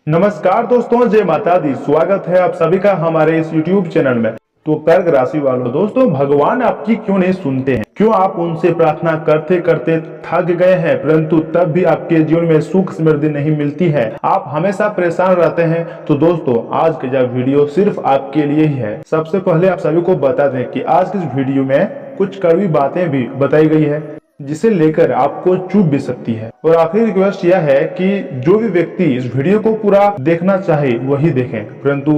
नमस्कार दोस्तों, जय माता दी। स्वागत है आप सभी का हमारे इस YouTube चैनल में। तो कर्क राशि वालों, दोस्तों भगवान आपकी क्यों नहीं सुनते हैं? क्यों आप उनसे प्रार्थना करते करते थक गए हैं, परंतु तब भी आपके जीवन में सुख समृद्धि नहीं मिलती है? आप हमेशा परेशान रहते हैं। तो दोस्तों आज का यह वीडियो सिर्फ आपके लिए ही है। सबसे पहले आप सभी को बता दें कि आज की इस वीडियो में कुछ कड़वी बातें भी बताई गई है जिसे लेकर आपको चुभ भी सकती है। और आखिरी रिक्वेस्ट यह है कि जो भी व्यक्ति इस वीडियो को पूरा देखना चाहे वही देखें, परंतु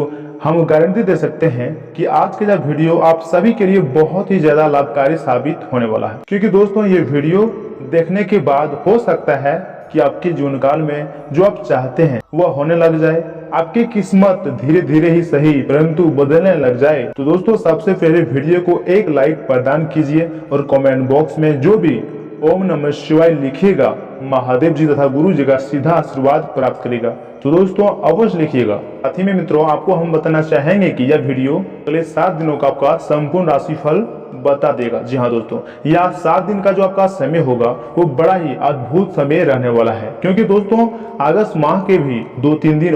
हम गारंटी दे सकते हैं कि आज का यह वीडियो आप सभी के लिए बहुत ही ज्यादा लाभकारी साबित होने वाला है। क्योंकि दोस्तों ये वीडियो देखने के बाद हो सकता है कि आपके जीवन काल में जो आप चाहते हैं वह होने लग जाए, आपकी किस्मत धीरे धीरे ही सही परंतु बदलने लग जाए। तो दोस्तों सबसे पहले वीडियो को एक लाइक प्रदान कीजिए और कमेंट बॉक्स में जो भी ओम नमः शिवाय लिखिएगा, महादेव जी तथा गुरु जी का सीधा आशीर्वाद प्राप्त करेगा। तो दोस्तों अवश्य लिखिएगा। साथ ही में मित्रों आपको हम बताना चाहेंगे कि यह वीडियो अगले 7 दिनों का आपका संपूर्ण राशिफल बता देगा। जी हाँ दोस्तों, यह 7 दिन का जो आपका समय होगा वो बड़ा ही अद्भुत समय रहने वाला है। क्योंकि दोस्तों अगस्त माह के भी 2-3 दिन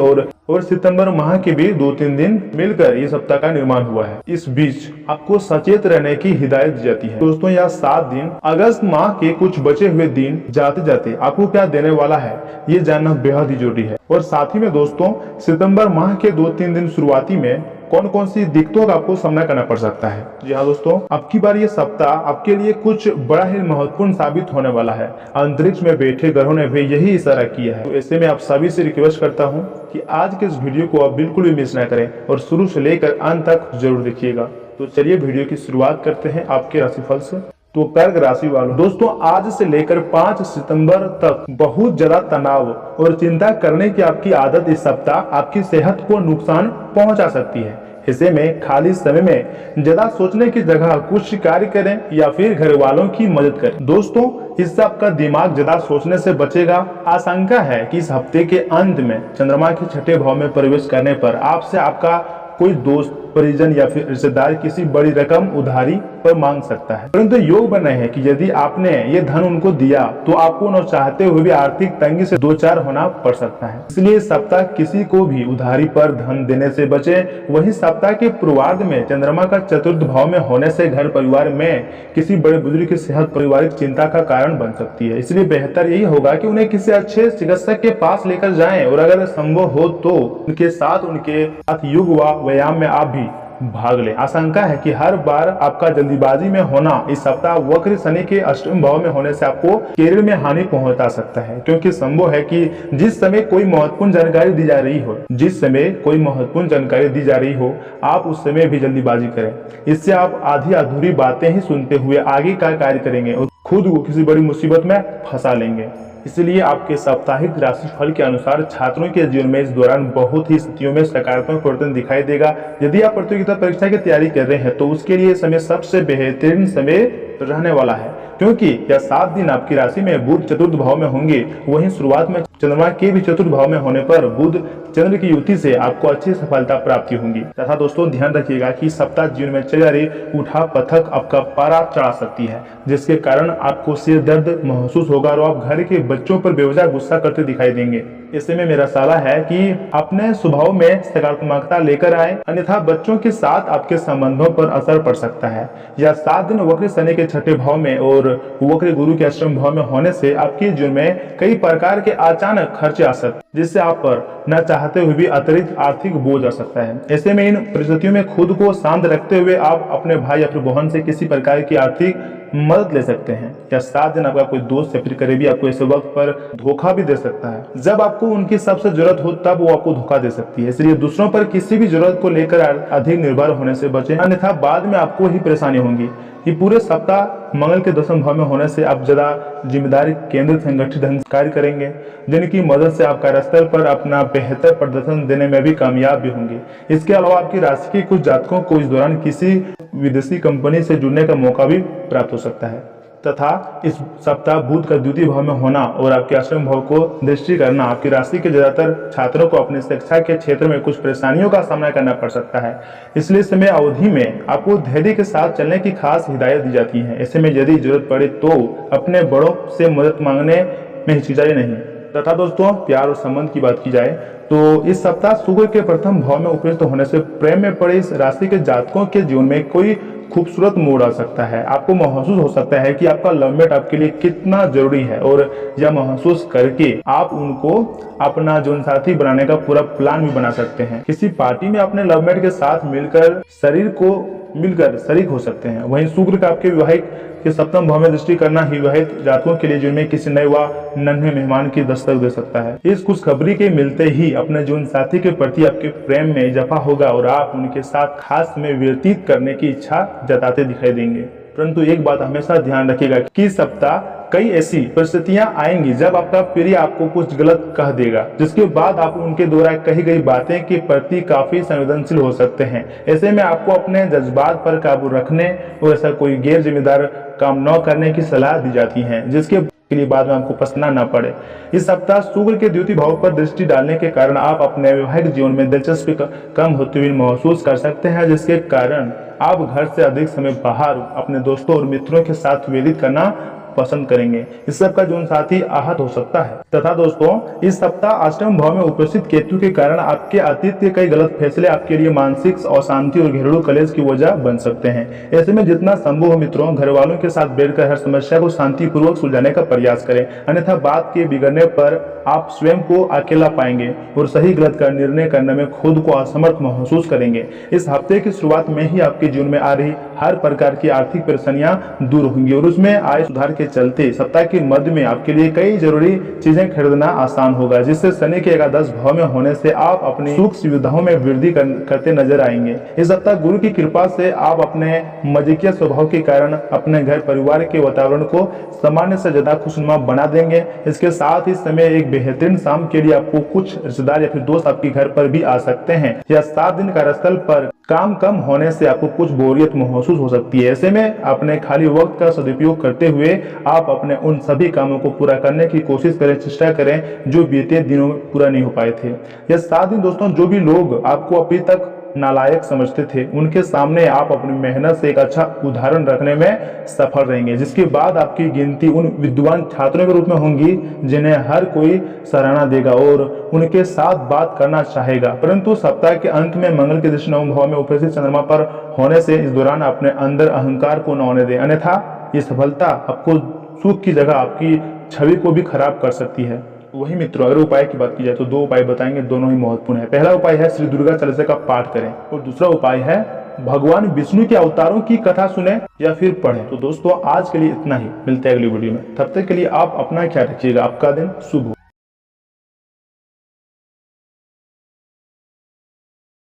और सितंबर माह के भी 2-3 दिन मिलकर ये सप्ताह का निर्माण हुआ है। इस बीच आपको सचेत रहने की हिदायत दी जाती है। दोस्तों यह 7 दिन अगस्त माह के कुछ बचे हुए दिन जाते जाते आपको क्या देने वाला है ये जानना बेहद ही जरूरी है। और साथ ही में दोस्तों सितंबर माह के 2-3 दिन शुरुआती में कौन कौन सी दिक्कतों का आपको सामना करना पड़ सकता है। जी हाँ दोस्तों, आपकी बार ये सप्ताह आपके लिए कुछ बड़ा ही महत्वपूर्ण साबित होने वाला है। अंतरिक्ष में बैठे ग्रहों ने भी यही इशारा किया है। तो ऐसे में आप सभी से रिक्वेस्ट करता हूँ कि आज के इस वीडियो को आप बिल्कुल भी मिस ना करें और शुरू से लेकर अंत तक जरूर देखिएगा। तो चलिए वीडियो की शुरुआत करते हैं आपके राशिफल से। तो कर्क राशि वालों, दोस्तों आज से लेकर 5 सितंबर तक बहुत ज्यादा तनाव और चिंता करने की आपकी आदत इस सप्ताह आपकी सेहत को नुकसान पहुंचा सकती है। ऐसे में खाली समय में ज्यादा सोचने की जगह कुछ कार्य करें या फिर घर वालों की मदद करें। दोस्तों इससे आपका दिमाग ज्यादा सोचने से बचेगा। आशंका है कि इस हफ्ते के अंत में चंद्रमा के 6ठे भाव में प्रवेश करने पर आपसे आपका कोई दोस्त, परिजन या फिर रिश्तेदार किसी बड़ी रकम उधारी पर मांग सकता है। परंतु योग बना है कि यदि आपने ये धन उनको दिया तो आपको न चाहते हुए भी आर्थिक तंगी से 2-4 होना पड़ सकता है। इसलिए सप्ताह किसी को भी उधारी पर धन देने से बचे। वही सप्ताह के पूर्वार्ध में चंद्रमा का 4th भाव में होने से घर परिवार में किसी बड़े बुजुर्ग की सेहत पारिवारिक चिंता का कारण बन सकती है। इसलिए बेहतर यही होगा कि उन्हें किसी अच्छे चिकित्सक के पास लेकर जाएं और अगर संभव हो तो उनके साथ योग व व्यायाम में आप भी भाग ले। आशंका है कि हर बार आपका जल्दीबाजी में होना इस सप्ताह वक्र शनि के 8वें भाव में होने से आपको करियर में हानि पहुंचा सकता है। क्योंकि संभव है कि जिस समय कोई महत्वपूर्ण जानकारी दी जा रही हो आप उस समय भी जल्दीबाजी करें। इससे आप आधी अधूरी बातें ही सुनते हुए आगे का कार्य करेंगे और खुद को किसी बड़ी मुसीबत में फंसा लेंगे। इसलिए आपके साप्ताहिक राशिफल के अनुसार छात्रों के जीवन में इस दौरान बहुत ही स्थितियों में सकारात्मक परिवर्तन दिखाई देगा। यदि आप प्रतियोगिता परीक्षा की तैयारी कर रहे हैं तो उसके लिए समय सबसे बेहतरीन समय रहने वाला है। क्योंकि यह 7 दिन आपकी राशि में बुध 4th भाव में होंगे। वहीं शुरुआत में चंद्रमा के भी 4th भाव में होने पर बुध चंद्र की युति से आपको अच्छी सफलता प्राप्ति होगी। तथा दोस्तों ध्यान रखिएगा कि सप्ताह जीवन में चल रही उठा पथक आपका पारा चढ़ा सकती है, जिसके कारण आपको सिर दर्द महसूस होगा और आप घर के बच्चों पर बेवजह गुस्सा करते दिखाई देंगे। ऐसे में मेरा सलाह है कि अपने स्वभाव में सकारात्मकता लेकर आए, अन्यथा बच्चों के साथ आपके संबंधों पर असर पड़ सकता है। यह 7 दिन वक्र शनि के 6ठे भाव में और वक्र गुरु के 8वें भाव में होने से आपके जीवन में कई प्रकार के अचानक खर्चे आ सकते हैं, जिससे आप पर न चाहते हुए भी अतिरिक्त आर्थिक बोझ आ सकता है। ऐसे में इन परिस्थितियों में खुद को शांत रखते हुए आप अपने भाई या फिर बहन से किसी प्रकार की आर्थिक मदद ले सकते हैं। या 7 दिन आपका कोई दोस्त या फिर करीबी आपको ऐसे वक्त पर धोखा भी दे सकता है। जब आपको उनकी सबसे जरूरत हो तब वो आपको धोखा दे सकती है। इसलिए दूसरों पर किसी भी जरूरत को लेकर अधिक निर्भर होने से बचें, अन्यथा बाद में आपको ही परेशानी होंगी। ये पूरे सप्ताह मंगल के 10वें भाव में होने से आप ज्यादा जिम्मेदारी केंद्रित संगठित ढंग से कार्य करेंगे, जिनकी मदद से आप कार्यस्थल पर अपना बेहतर प्रदर्शन देने में भी कामयाब भी होंगे। इसके अलावा आपकी राशि के कुछ जातकों को इस दौरान किसी विदेशी कंपनी से जुड़ने का मौका भी प्राप्त हो सकता है। तथा इस सप्ताह बुध का 2य भाव में होना और आपके 8वें भाव को दृष्टि करना आपकी राशि के ज्यादातर छात्रों को अपनी शिक्षा के क्षेत्र में कुछ परेशानियों का सामना करना पड़ सकता है। इसलिए समय अवधि में आपको धैर्य के साथ चलने की खास हिदायत दी जाती है। ऐसे में यदि जरूरत पड़े तो अपने बड़ों से मदद मांगने में हिचकिचाइए नहीं। तथा दोस्तों प्यार और संबंध की बात की जाए तो इस सप्ताह शुक्र के प्रथम भाव में उपस्थित होने से प्रेम में पड़े इस राशि के जातकों के जीवन में कोई खूबसूरत मोड़ आ सकता है। आपको महसूस हो सकता है कि आपका लवमेट आपके लिए कितना जरूरी है और यह महसूस करके आप उनको अपना जीवन साथी बनाने का पूरा प्लान भी बना सकते हैं। किसी पार्टी में अपने लवमेट के साथ मिलकर शरीक हो सकते हैं। वहीं शुक्र का आपके विवाहिक के सप्तम भाव में दृष्टि करना ही विवाहित जातकों के लिए जिनमें किसी नए व नन्हे मेहमान की दस्तक दे सकता है। इस खुशखबरी के मिलते ही अपने जीवन साथी के प्रति आपके प्रेम में इजाफा होगा और आप उनके साथ खास समय व्यतीत करने की इच्छा जताते दिखाई देंगे। परंतु एक बात हमेशा ध्यान रखिएगा कि सप्ताह कई ऐसी परिस्थितियां आएंगी जब आपका प्रिय आपको कुछ गलत कह देगा, जिसके बाद आप उनके द्वारा कही गई बातें के प्रति काफी संवेदनशील हो सकते हैं। ऐसे में आपको अपने जज्बात पर काबू रखने और ऐसा कोई गैर जिम्मेदार काम न करने की सलाह दी जाती है, जिसके लिए बाद में आपको पछताना न पड़े। इस सप्ताह शुक्र के द्वितीय भाव पर दृष्टि डालने के कारण आप अपने वैवाहिक जीवन में दिलचस्पी कम होते हुए महसूस कर सकते हैं, जिसके कारण आप घर से अधिक समय बाहर अपने दोस्तों और मित्रों के साथ व्यतीत करना पसंद करेंगे। इस सब का जीवन साथी आहत हो सकता है। तथा दोस्तों इस सप्ताह अष्टम भाव में उपस्थित केतु के कारण आपके अतीत के कई गलत फैसले आपके लिए मानसिक अशांति और घरेलू कलेश की वजह बन सकते हैं। ऐसे में जितना संभव हो मित्रों, घर वालों के साथ बैठकर हर समस्या को शांतिपूर्वक सुलझाने का प्रयास करें, अन्यथा बात के बिगड़ने पर आप स्वयं को अकेला पाएंगे और सही गलत का निर्णय करने में खुद को असमर्थ महसूस करेंगे। इस हफ्ते की शुरुआत में ही आपके जीवन में आ रही हर प्रकार की आर्थिक परेशानियां दूर होंगी और उसमें आय सुधार के चलते सप्ताह के मध्य में आपके लिए कई जरूरी चीजें खरीदना आसान होगा, जिससे शनि के एकादश भाव में होने से आप अपनी सुख सुविधाओं में वृद्धि करते नजर आएंगे। इस सप्ताह गुरु की कृपा से आप अपने मजाकिया स्वभाव के कारण अपने घर परिवार के वातावरण को सामान्य से ज्यादा खुशनुमा बना देंगे। इसके साथ ही समय एक बेहतरीन शाम के लिए आपको कुछ रिश्तेदार या फिर दोस्त आपके घर पर भी आ सकते हैं। या 7 दिन कार्यस्थल पर काम कम होने से आपको कुछ बोरियत महसूस हो सकती है। ऐसे में अपने खाली वक्त का सदुपयोग करते हुए आप अपने उन सभी कामों को पूरा करने की कोशिश करें, चेष्टा करें जो बीते दिनों में पूरा नहीं हो पाए थे। यह 7 दिन दोस्तों जो भी लोग आपको अभी तक नालायक समझते थे, उनके सामने आप अपनी मेहनत से एक अच्छा उदाहरण रखने में सफल रहेंगे, जिसके बाद आपकी गिनती उन विद्वान छात्रों के रूप में होंगी जिन्हें हर कोई सराहना देगा और उनके साथ बात करना चाहेगा। परंतु सप्ताह के अंत में मंगल के दृष्टि 9 भाव में उपस्थित चंद्रमा पर होने से इस दौरान अपने अंदर अहंकार को न होने दें, अन्यथा ये सफलता आपको सुख की जगह आपकी छवि को भी खराब कर सकती है। वही मित्रों अगर उपाय की बात की जाए तो 2 उपाय बताएंगे, दोनों ही महत्वपूर्ण है। पहला उपाय है श्री दुर्गा चालीसा का पाठ करें और दूसरा उपाय है भगवान विष्णु के अवतारों की कथा सुने या फिर पढ़ें। तो दोस्तों आज के लिए इतना ही, मिलते हैं अगली वीडियो में। तब तक के लिए आप अपना ख्याल रखिएगा। आपका दिन शुभ हो।